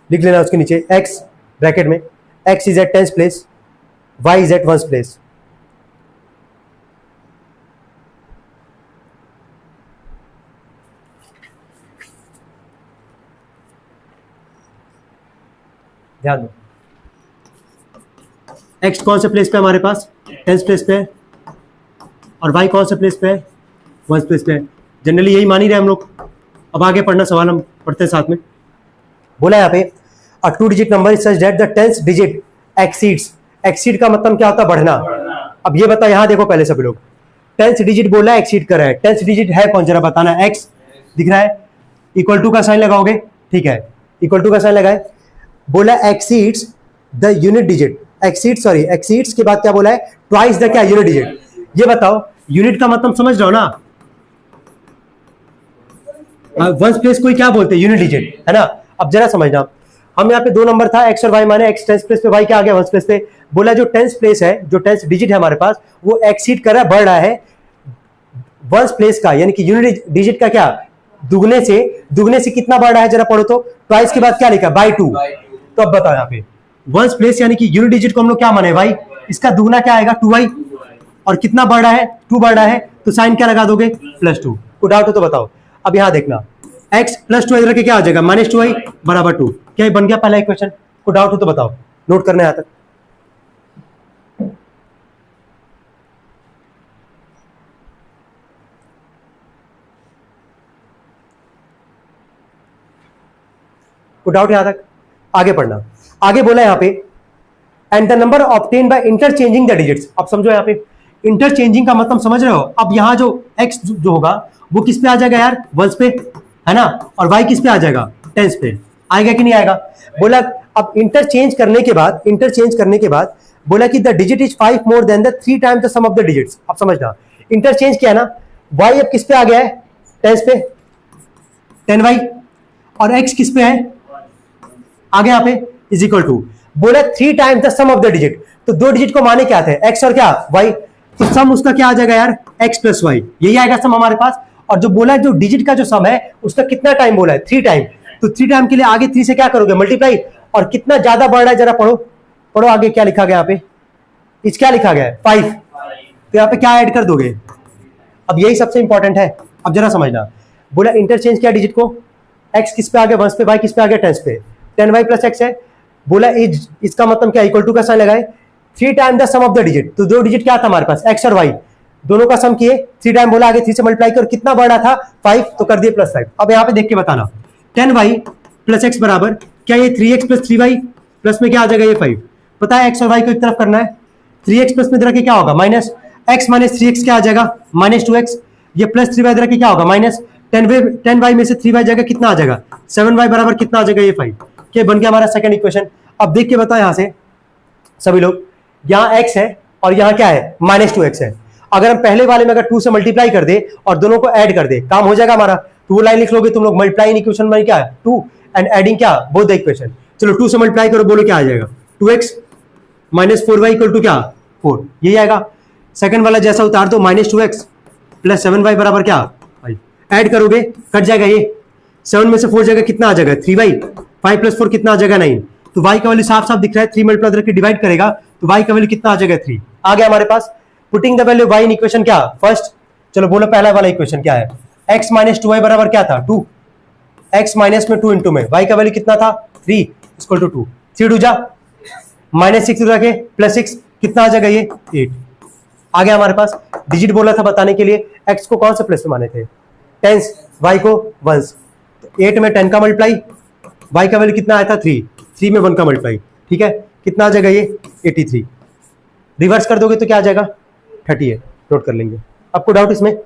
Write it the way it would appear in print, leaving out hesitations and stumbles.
लिख लेना उसके नीचे x ब्रैकेट में, x is at 10th place, y is at 1st place. ध्यान दो, x कौन से प्लेस पे हमारे पास 10th प्लेस पे है, और y कौन से प्लेस पे है 1st प्लेस पे है। जनरली यही मान ही रहे हम लोग। अब आगे पढ़ना, सवाल हम पढ़ते हैं साथ में। बोला यहाँ पे अ 2 digit number is such that the 10th digit exceeds, exceed का मतलब क्या होता है, बढ़ना। अब ये बता, यहाँ देखो पहले सभी लोग, 10th डिजिट बोला है, एक्सीड कर रहा है। 10th डिजिट है कौन, जरा बताना। x दिख रहा है, इक्वल टू का साइन लगाओगे, ठीक है, इक्वल टू का साइन लगाए। बोला exceeds the unit digit, exceeds के बाद क्या बोला है, ट्वाइस द क्या यूनिट डिजिट। ये बताओ यूनिट का मतलब समझ रहे हो ना, वंस प्लेस कोई क्या बोलते हैं, यूनिट डिजिट, है ना। अब जरा समझना, हम यहाँ पे 2 नंबर था x और y, माने x 10th प्लेस पे, y क्या आ गया 1st प्लेस पे। बोला जो 10th प्लेस है, जो 10th डिजिट है हमारे पास, वो एक्सीड कर रहा है, बढ़ रहा है 1st प्लेस का, यानी कि यूनिट डिजिट का क्या दुगने से कितना बढ़ रहा है, जरा पढ़ो तो। ट्वाइस के बाद क्या लिखा, बाई 2। तो अब बताओ यहाँ पे 1st प्लेस यानी कि यूनिट डिजिट को हम लोग क्या माने, y, इसका दुगना क्या आएगा 2y, और कितना बढ़ रहा है 2 बढ़ रहा है, तो साइन क्या लगा दोगे +2। कोई डाउट हो तो बताओ। अब यहां देखना x +2 इधर के क्या आ जाएगा -2y बराबर 2। क्या ये बन गया पहला इक्वेशन। कोई डाउट हो तो बताओ, नोट करना है यहां तक। कोई डाउट यहां तक, आगे पढ़ना। आगे बोला यहां पे and the number obtain by interchanging the digits. अब समझो यहां पे इंटरचेंजिंग का मतलब समझ रहे हो। अब यहां जो x जो होगा वो किस पे आ जाएगा यार, 1 पे, है ना, और y किस पे आ जाएगा 10th पे, आएगा कि नहीं आएगा। बोला अब इंटरचेंज करने के बाद बोला कि the digit is 5 more than the 3 times the sum of the digits. अब समझना, इंटरचेंज किया ना, y अब किस पे आ गया है 10th पे 10y, और x किस पे है आगे यहाँ पे इज इक्वल टू, बोला 3 times the sum of the digit. तो 2 डिजिट को माने क्या थे, x और क्या y, तो सम उसका क्या आ जाएगा यार x + y, यही आएगा सम हमारे पास। और जो बोला है जो डिजिट का जो सम है उसका कितना टाइम बोला है 3 टाइम, तो 3 टाइम के लिए आगे 3 से क्या करोगे मल्टीप्लाई, और कितना ज्यादा बढ़ रहा है जरा पढ़ो आगे क्या लिखा गया यहाँ पे, इस क्या लिखा गया है 5, तो यहाँ पे क्या ऐड कर दोगे। अब यही सबसे इंपॉर्टेंट है। अब जरा समझना, बोला इंटरचेंज किया डिजिट को, x किस पे आ गया 1 पे, y किस पे आ गया 10 पे, 10y + x है। बोला इसका मतलब क्या, इक्वल टू का साइन लगाए, 3 time the sum of the digit. तो 2 डिजिट क्या था हमारे पास x और y, दोनों का सम किए, 3 टाइम बोला, आगे 3 से मल्टीप्लाई कर, कितना बढ़ रहा था 5, तो कर दिए +5। अब यहाँ पे देख के बताना 10y + x बराबर क्या, ये 3x + 3y प्लस में क्या आ जाएगा ये 5। पता है x और y को एक तरफ करना है, 3x प्लस में इधर के क्या होगा -x - 3x क्या आ जाएगा -2x, ये +3y इधर के क्या होगा -10y में से 3y जाएगा, कितना आ जाएगा 7y बराबर कितना आ जाएगा ये 5। क्या बन गया हमारा सेकंड इक्वेशन। अब देख के बताओ यहां से सभी लोग, यहाँ x है और यहाँ क्या है -2x है। अगर हम पहले वाले में अगर 2 से मल्टीप्लाई कर दे और दोनों को ऐड कर दे, काम हो जाएगा हमारा। तो वो लाइन लिख लोगे तुम लोग, मल्टीप्लाई इन इक्वेशन में क्या है 2 एंड एडिंग क्या बोथ द इक्वेशन। चलो 2 से मल्टीप्लाई करो, बोलो क्या आ जाएगा 2x - 4y = क्या 4, यही आएगा। सेकंड वाला जैसा उतार दो, -2x + 7y बराबर क्या 5, ऐड करोगे कट जाएगा ये, 7 में से 4 जाएगा कितना आ जाएगा 3y, 5 + 4 कितना आ जाएगा 9। तो y का वैल्यू साफ साफ दिख रहा है, 3 मल्टीप्लाई करके डिवाइड करेगा तो y का वैल्यू कितना आ जाएगा 3 आ गया हमारे पास। Putting the value y in equation क्या फर्स्ट, चलो बोलो पहला वाला इक्वेशन क्या है, x - 2y बराबर क्या था 2, x माइनस में 2 इंटू में y का वैल्यू कितना था 3 इक्वल टू 2, 3 2 जा -6 रखे +6 कितना आ जाएगा ये 8 आ गया हमारे पास। डिजिट बोला था बताने के लिए, x को कौन से प्लेस में माने थे 10, y को 1, तो 8 में 10 का मल्टीप्लाई, y का वैल्यू कितना आया था 3 में 1 का मल्टीप्लाई, ठीक है, कितना आ जाएगा ये 83। रिवर्स कर दोगे तो क्या आ जाएगा 38, नोट कर लेंगे। आपको डाउट इसमें?